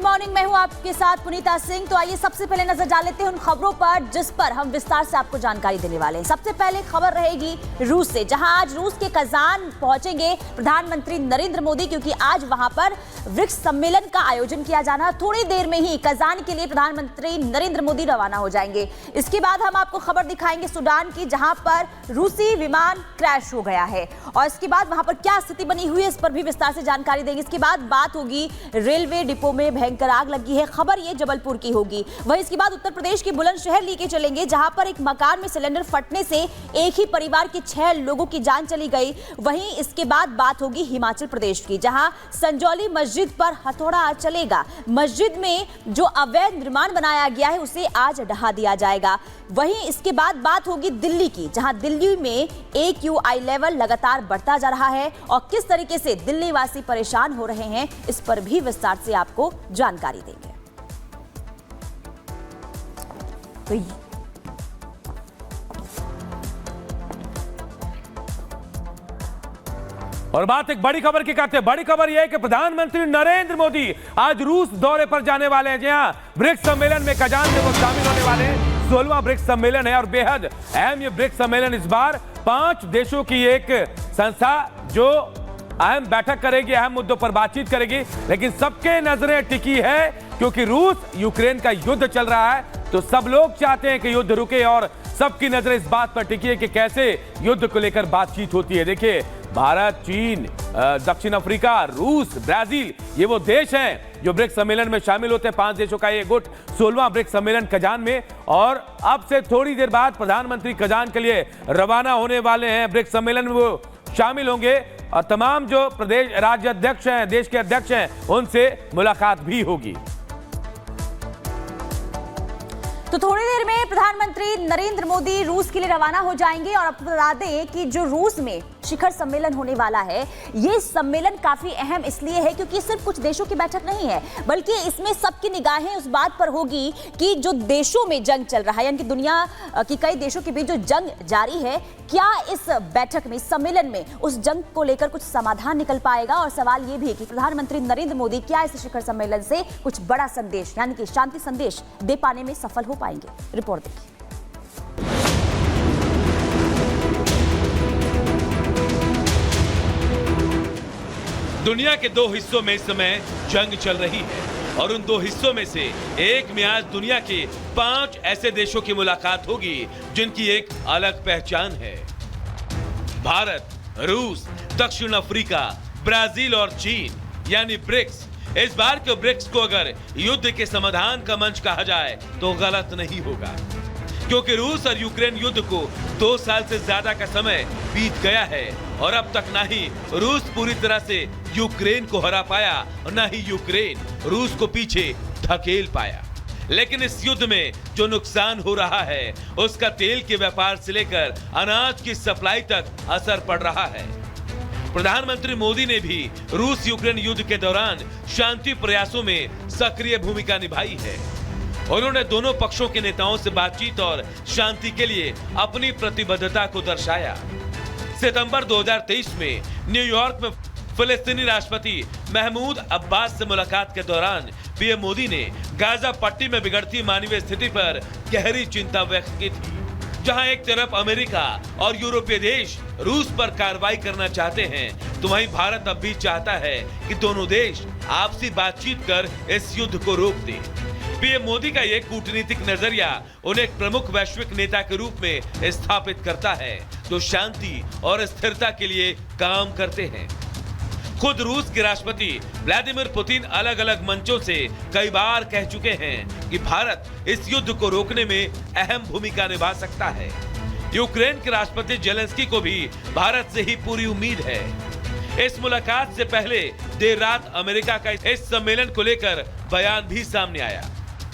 Morning, मैं हूं आपके साथ पुनीता सिंह। तो आइए सबसे पहले नजर डाल लेते हैं उन खबरों पर जिस पर हम विस्तार से आपको जानकारी देने वाले हैं। सबसे पहले खबर रहेगी रूस से, जहां आज रूस के कजान पहुंचेंगे प्रधानमंत्री नरेंद्र मोदी, क्योंकि आज वहां पर ब्रिक्स सम्मेलन का आयोजन किया जाना। थोड़ी देर में ही कजान के लिए प्रधानमंत्री नरेंद्र मोदी रवाना हो जाएंगे। इसके बाद हम आपको खबर दिखाएंगे सूडान की, जहां पर रूसी विमान क्रैश हो गया है और इसके बाद वहां पर क्या स्थिति बनी हुई है इस पर भी विस्तार से जानकारी देंगे। इसके बाद बात होगी रेलवे डिपो में भयंकर आग लगी है, खबर ये जबलपुर की होगी। वहीं इसके बाद उत्तर प्रदेश के बुलंदशहर लेके चलेंगे, जहां पर एक मकान में सिलेंडर फटने से एक ही परिवार के 6 लोगों की जान चली गई। वहीं इसके बाद बात होगी हिमाचल प्रदेश की, जहां संजौली मस्जिद पर हथौड़ा चलेगा। मस्जिद में जो अवैध निर्माण बनाया गया है उसे आज ढहा दिया जाएगा। वहीं इसके बाद बात होगी दिल्ली की, जहां दिल्ली में AQI लेवल लगातार बढ़ता जा रहा है और किस तरीके से दिल्ली वासी परेशान हो रहे हैं इस पर भी विस्तार से आपको जानकारी देंगे। तो और बात एक बड़ी खबर की करते हैं। बड़ी खबर यह है कि प्रधानमंत्री नरेंद्र मोदी आज रूस दौरे पर जाने वाले हैं। जहां ब्रिक्स सम्मेलन में कजान में वो शामिल होने वाले हैं। 16वां ब्रिक्स सम्मेलन है और बेहद अहम ये ब्रिक्स सम्मेलन इस बार 5 देशों की एक संस्था जो अहम बैठक करेगी, अहम मुद्दों पर बातचीत करेगी। लेकिन सबके नजरें टिकी है क्योंकि रूस यूक्रेन का युद्ध चल रहा है, तो सब लोग चाहते हैं कि युद्ध रुके और सबकी नजरें इस बात पर टिकी है कि कैसे युद्ध को लेकर बातचीत होती है। देखिए, भारत, चीन, दक्षिण अफ्रीका, रूस, ब्राजील, ये वो देश हैं जो ब्रिक्स सम्मेलन में शामिल होते हैं। 5 देशों का ये गुट 16वां ब्रिक्स सम्मेलन कजान में, और अब से थोड़ी देर बाद प्रधानमंत्री कजान के लिए रवाना होने वाले हैं। ब्रिक्स सम्मेलन में वो शामिल होंगे और तमाम जो प्रदेश राज्य अध्यक्ष हैं, देश के अध्यक्ष हैं, उनसे मुलाकात भी होगी। तो थोड़ी देर में प्रधानमंत्री नरेंद्र मोदी रूस के लिए रवाना हो जाएंगे। और अब बता दें कि जो रूस में शिखर सम्मेलन होने वाला है, ये सम्मेलन काफी अहम इसलिए है क्योंकि सिर्फ कुछ देशों की बैठक नहीं है, बल्कि इसमें सबकी निगाहें उस बात पर होगी कि जो देशों में जंग चल रहा है, यानी कि दुनिया की कई देशों के बीच जो जंग जारी है, क्या इस बैठक में, सम्मेलन में उस जंग को लेकर कुछ समाधान निकल पाएगा। और सवाल ये भी है कि प्रधानमंत्री नरेंद्र मोदी क्या इस शिखर सम्मेलन से कुछ बड़ा संदेश, यानी कि शांति संदेश दे पाने में सफल हो पाएंगे। रिपोर्ट देखिए। दुनिया के 2 हिस्सों में इस समय जंग चल रही है और उन 2 हिस्सों में से एक में आज दुनिया के 5 ऐसे देशों की मुलाकात होगी जिनकी एक अलग पहचान है। भारत, रूस, दक्षिण अफ्रीका, ब्राजील और चीन, यानी ब्रिक्स। इस बार के ब्रिक्स को अगर युद्ध के समाधान का मंच कहा जाए तो गलत नहीं होगा, क्योंकि रूस और यूक्रेन युद्ध को 2 साल से ज्यादा का समय बीत गया है और अब तक ना ही रूस पूरी तरह से यूक्रेन को हरा पाया और ना ही यूक्रेन रूस को पीछे धकेल पाया। लेकिन इस युद्ध में जो नुकसान हो रहा है उसका तेल के व्यापार से लेकर अनाज की सप्लाई तक असर पड़ रहा है। प्रधानमंत्री मोदी ने भी रूस यूक्रेन युद्ध के दौरान शांति प्रयासों में सक्रिय भूमिका निभाई है। उन्होंने दोनों पक्षों के नेताओं से बातचीत और शांति के लिए अपनी प्रतिबद्धता को दर्शाया। सितंबर 2023 में न्यूयॉर्क में फिलिस्तीनी राष्ट्रपति महमूद अब्बास से मुलाकात के दौरान पीएम मोदी ने गाजा पट्टी में बिगड़ती मानवीय स्थिति पर गहरी चिंता व्यक्त की थी। जहां एक तरफ अमेरिका और यूरोपीय देश रूस पर कार्रवाई करना चाहते हैं, तो वहीं भारत अब भी चाहता है कि दोनों देश आपसी बातचीत कर इस युद्ध को रोक दें। पीएम मोदी का ये कूटनीतिक नजरिया उन्हें एक प्रमुख वैश्विक नेता के रूप में स्थापित करता है जो शांति और स्थिरता के लिए काम करते हैं। खुद रूस के राष्ट्रपति व्लादिमीर पुतिन अलग अलग मंचों से कई बार कह चुके हैं कि भारत इस युद्ध को रोकने में अहम भूमिका निभा सकता है। यूक्रेन के राष्ट्रपति जेलेंस्की को भी भारत से ही पूरी उम्मीद है। इस मुलाकात से पहले देर रात अमेरिका का इस सम्मेलन को लेकर बयान भी सामने आया।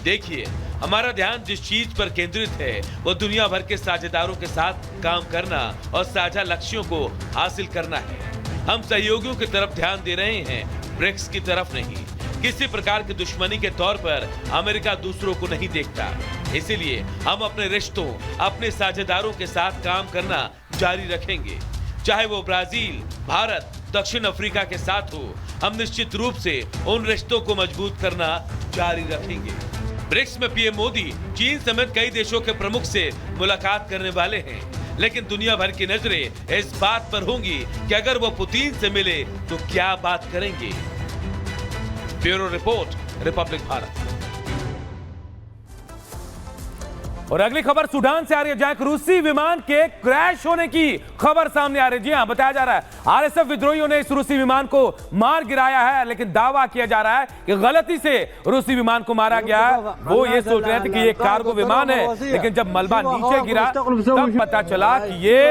देखिए, हमारा ध्यान जिस चीज पर केंद्रित है वो दुनिया भर के साझेदारों के साथ काम करना और साझा लक्ष्यों को हासिल करना है। हम सहयोगियों की तरफ ध्यान दे रहे हैं, ब्रिक्स की तरफ नहीं। किसी प्रकार की दुश्मनी के तौर पर अमेरिका दूसरों को नहीं देखता, इसीलिए हम अपने रिश्तों, अपने साझेदारों के साथ काम करना जारी रखेंगे। चाहे वो ब्राजील, भारत, दक्षिण अफ्रीका के साथ हो, हम निश्चित रूप से उन रिश्तों को मजबूत करना जारी रखेंगे। ब्रिक्स में पीएम मोदी चीन समेत कई देशों के प्रमुख से मुलाकात करने वाले हैं, लेकिन दुनिया भर की नजरें इस बात पर होंगी कि अगर वो पुतिन से मिले तो क्या बात करेंगे। Bureau report, Republic Bharat. और अगली खबर सूडान से आ रही है, जहां एक रूसी विमान के क्रैश होने की खबर सामने आ रही है। जी हां, बताया जा रहा है आरएसएफ विद्रोहियों ने इस रूसी विमान को मार गिराया है, लेकिन दावा किया जा रहा है कि गलती से रूसी विमान को मारा गया है। वो ये सोच रहे थे कि ये कार्गो विमान है, लेकिन जब मलबा नीचे गिरा तब पता चला कि ये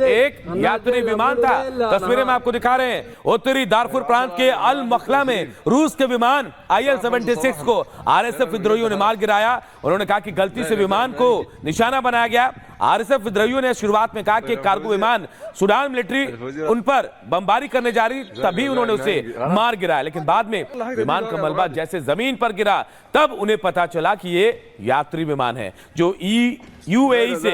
एक यात्री विमान था। तस्वीरें में आपको दिखा रहे हैं, उत्तरी दारफुर प्रांत के अल मखला में रूस के विमान IL-76 को आरएसएफ विद्रोहियों ने मार गिराया। उन्होंने कहा कि गलती से विमान को निशाना बनाया गया। आरएसएफ विद्रोहियों ने शुरुआत में कहा कि कार्गो विमान सूडान मिलिट्री उन पर बमबारी करने जा रही, तभी उन्होंने उसे मार गिराया, लेकिन बाद में विमान का मलबा जैसे जमीन पर गिरा तब उन्हें पता चला कि ये यात्री विमान है जो UAE से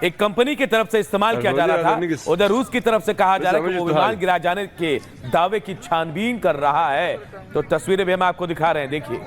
एक कंपनी की तरफ से इस्तेमाल किया जा रहा था। उधर रूस की तरफ से कहा जा रहा है कि वो विमान गिरा जाने के दावे की छानबीन कर रहा है। तो तस्वीरें भी हम आपको दिखा रहे हैं, देखिए।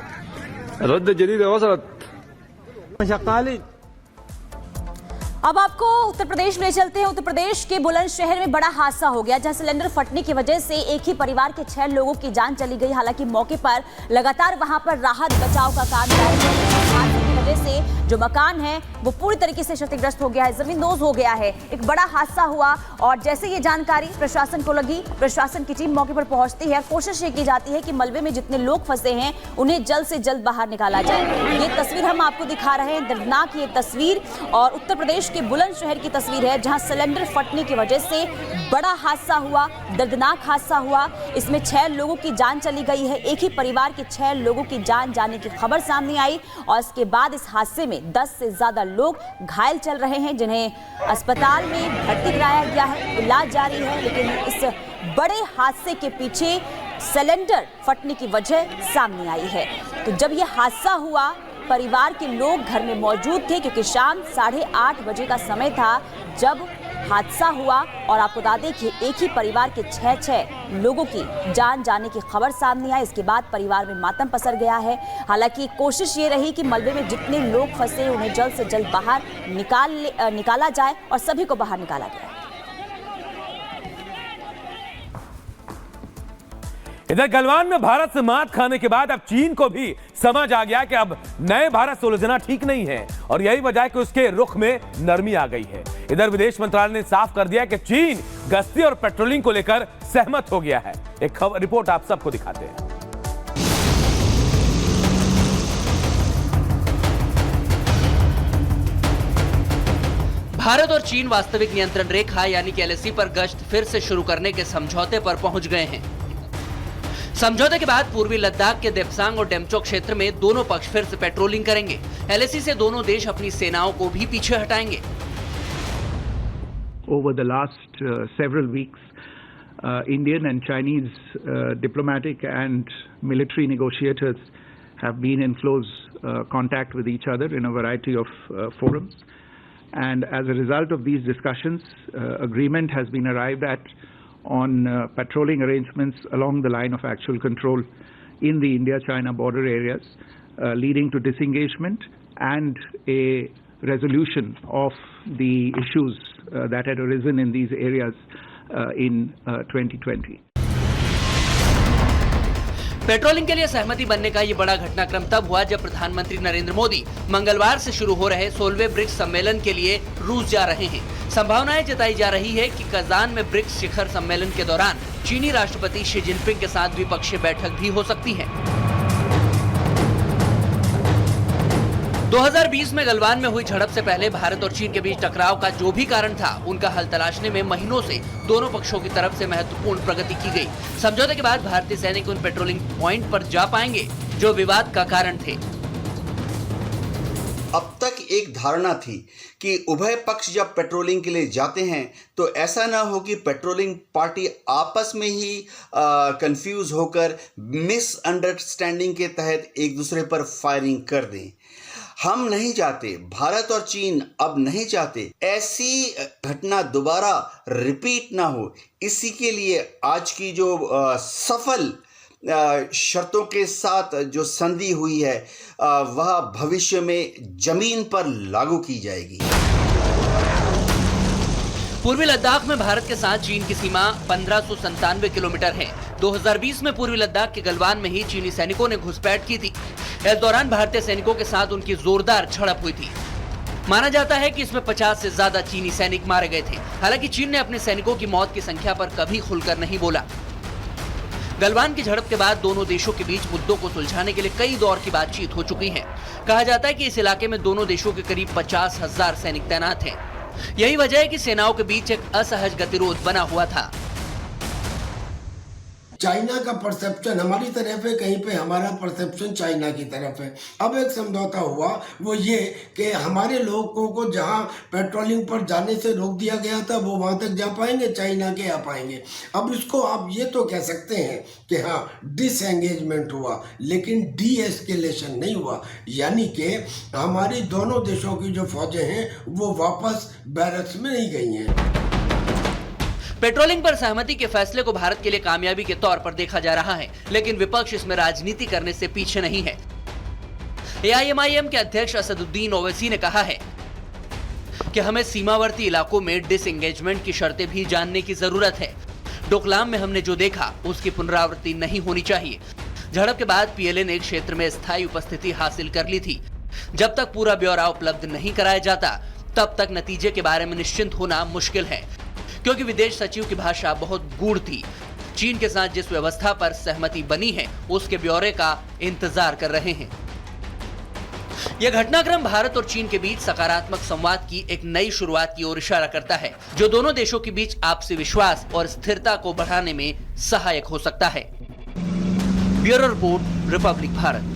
अब आपको उत्तर प्रदेश ले चलते हैं। उत्तर प्रदेश के बुलंदशहर में बड़ा हादसा हो गया, जहां सिलेंडर फटने की वजह से एक ही परिवार के 6 लोगों की जान चली गई। हालांकि मौके पर लगातार वहां पर राहत बचाव का काम जारी है। हादसे की वजह से जो मकान है वो पूरी तरीके से क्षतिग्रस्त हो गया है, जमींदोज हो गया है। एक बड़ा हादसा हुआ और जैसे ये जानकारी प्रशासन को लगी, प्रशासन की टीम मौके पर पहुंचती है। कोशिश ये की जाती है कि मलबे में जितने लोग फंसे हैं उन्हें जल्द से जल्द बाहर निकाला जाए। ये तस्वीर हम आपको दिखा रहे हैं, दर्दनाक ये तस्वीर, और उत्तर प्रदेश के बुलंदशहर की तस्वीर है, जहां सिलेंडर फटने की वजह से बड़ा हादसा हुआ, दर्दनाक हादसा हुआ। इसमें 6 लोगों की जान चली गई है। एक ही परिवार के 6 लोगों की जान जाने की खबर सामने आई और इसके बाद इस हादसे में 10 से ज्यादा लोग घायल चल रहे हैं, जिन्हें अस्पताल में भर्ती कराया गया है, इलाज जारी है। लेकिन इस बड़े हादसे के पीछे सिलेंडर फटने की वजह सामने आई है। तो जब यह हादसा हुआ, परिवार के लोग घर में मौजूद थे, क्योंकि शाम 8:30 बजे का समय था जब हादसा हुआ। और आपको बता दें कि एक ही परिवार के 6 लोगों की जान जाने की खबर सामने आई। इसके बाद परिवार में मातम पसर गया है। हालांकि कोशिश ये रही कि मलबे में जितने लोग फंसे उन्हें जल्द से जल्द बाहर निकाला जाए और सभी को बाहर निकाला गया। इधर गलवान में भारत से मात खाने के बाद अब चीन को भी समझ आ गया कि अब नए भारत से उलझना ठीक नहीं है, और यही वजह है कि उसके रुख में नरमी आ गई है। इधर विदेश मंत्रालय ने साफ कर दिया कि चीन गश्ती और पेट्रोलिंग को लेकर सहमत हो गया है। एक रिपोर्ट आप सबको दिखाते हैं। भारत और चीन वास्तविक नियंत्रण रेखा यानी कि LAC पर गश्त फिर से शुरू करने के समझौते पर पहुंच गए हैं। समझौते के बाद पूर्वी लद्दाख के देप्सांग और डेमचो क्षेत्र में दोनों पक्ष फिर से पेट्रोलिंग करेंगे। LAC से दोनों देश अपनी सेनाओं को भी पीछे हटाएंगे। Over the last several weeks, Indian and Chinese diplomatic and military negotiators have been in close contact with each other in a variety of forums. And as a result of these discussions, agreement has been arrived at on patrolling arrangements along the line of actual control in the India-China border areas, leading to disengagement and a resolution of the issues that had arisen in these areas in 2020. Patrolling के लिए सहमति बनने का ये बड़ा घटनाक्रम तब हुआ जब प्रधानमंत्री नरेंद्र मोदी मंगलवार से शुरू हो रहे 16वें ब्रिक्स सम्मेलन के लिए रूस जा रहे हैं। संभावनाएं जताई जा रही है कि कजान में ब्रिक्स शिखर सम्मेलन के दौरान चीनी राष्ट्रपति शी जिनपिंग के साथ द्विपक्षीय बैठक भी हो सकती है। 2020 में गलवान में हुई झड़प से पहले भारत और चीन के बीच टकराव का जो भी कारण था, उनका हल तलाशने में महीनों से दोनों पक्षों की तरफ से महत्वपूर्ण प्रगति की गई। समझौते के बाद भारतीय सैनिक उन पेट्रोलिंग पॉइंट पर जा पाएंगे जो विवाद का कारण थे। अब तक एक धारणा थी कि उभय पक्ष जब पेट्रोलिंग के लिए जाते हैं तो ऐसा ना हो कि पेट्रोलिंग पार्टी आपस में ही कंफ्यूज होकर मिसअंडरस्टैंडिंग के तहत एक दूसरे पर फायरिंग कर दें। हम नहीं चाहते, भारत और चीन अब नहीं चाहते ऐसी घटना दोबारा रिपीट ना हो। इसी के लिए आज की जो सफल शर्तों के साथ जो संधि हुई है वह भविष्य में जमीन पर लागू की जाएगी। पूर्वी लद्दाख में भारत के साथ चीन की सीमा 1597 किलोमीटर है। 2020 में पूर्वी लद्दाख के गलवान में ही चीनी सैनिकों ने घुसपैठ की थी। इस दौरान भारतीय सैनिकों के साथ उनकी जोरदार झड़प हुई थी। माना जाता है कि इसमें 50 से ज्यादा चीनी सैनिक मारे गए थे। हालांकि चीन ने अपने सैनिकों की मौत की संख्या पर कभी खुलकर नहीं बोला। गलवान की झड़प के बाद दोनों देशों के बीच मुद्दों को सुलझाने के लिए कई दौर की बातचीत हो चुकी है। कहा जाता है कि इस इलाके में दोनों देशों के करीब 50,000 सैनिक तैनात हैं। यही वजह है कि सेनाओं के बीच एक असहज गतिरोध बना हुआ था। चाइना का परसेप्शन हमारी तरफ है, कहीं पे हमारा परसेप्शन चाइना की तरफ है। अब एक समझौता हुआ, वो ये कि हमारे लोगों को जहां पेट्रोलिंग पर जाने से रोक दिया गया था वो वहां तक जा पाएंगे, चाइना के आ पाएंगे। अब इसको आप ये तो कह सकते हैं कि हाँ डिसएंगेजमेंट हुआ, लेकिन डी एस्केलेशन नहीं हुआ। यानी कि हमारी दोनों देशों की जो फौजें हैं वो वापस बैरक्स में नहीं गई हैं। पेट्रोलिंग पर सहमति के फैसले को भारत के लिए कामयाबी के तौर पर देखा जा रहा है, लेकिन विपक्ष इसमें राजनीति करने से पीछे नहीं है। AIMIM के अध्यक्ष असदुद्दीन ओवैसी ने कहा है कि हमें सीमावर्ती इलाकों में डिसएंगेजमेंट की शर्तें भी जानने की जरूरत है। डोकलाम में हमने जो देखा उसकी पुनरावृत्ति नहीं होनी चाहिए। झड़प के बाद PLA ने क्षेत्र में स्थायी उपस्थिति हासिल कर ली थी। जब तक पूरा ब्यौरा उपलब्ध नहीं कराया जाता तब तक नतीजे के बारे में निश्चिंत होना मुश्किल है, क्योंकि विदेश सचिव की भाषा बहुत गूढ़ थी। चीन के साथ जिस व्यवस्था पर सहमति बनी है उसके ब्यौरे का इंतजार कर रहे हैं। यह घटनाक्रम भारत और चीन के बीच सकारात्मक संवाद की एक नई शुरुआत की ओर इशारा करता है, जो दोनों देशों के बीच आपसी विश्वास और स्थिरता को बढ़ाने में सहायक हो सकता है। Bureau report, Republic Bharat.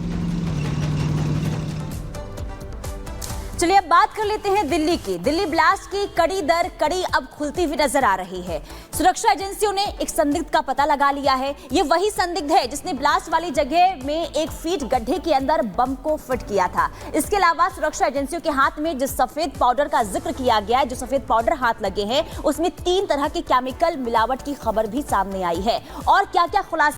चलिए अब बात कर लेते हैं दिल्ली की। दिल्ली ब्लास्ट की कड़ी दर कड़ी अब खुलती हुई नजर आ रही है। सुरक्षा एजेंसियों ने एक संदिग्ध का पता लगा लिया है। ये वही संदिग्ध है जिसने ब्लास्ट वाली जगह में 1 फीट गड्ढे के अंदर बम को फिट किया था। इसके अलावा सुरक्षा एजेंसियों के हाथ में जिस सफेद पाउडर का जिक्र किया गया है, जो सफेद पाउडर हाथ लगे हैं, उसमें 3 तरह के केमिकल मिलावट की खबर भी सामने आई है। और क्या क्या खुलासे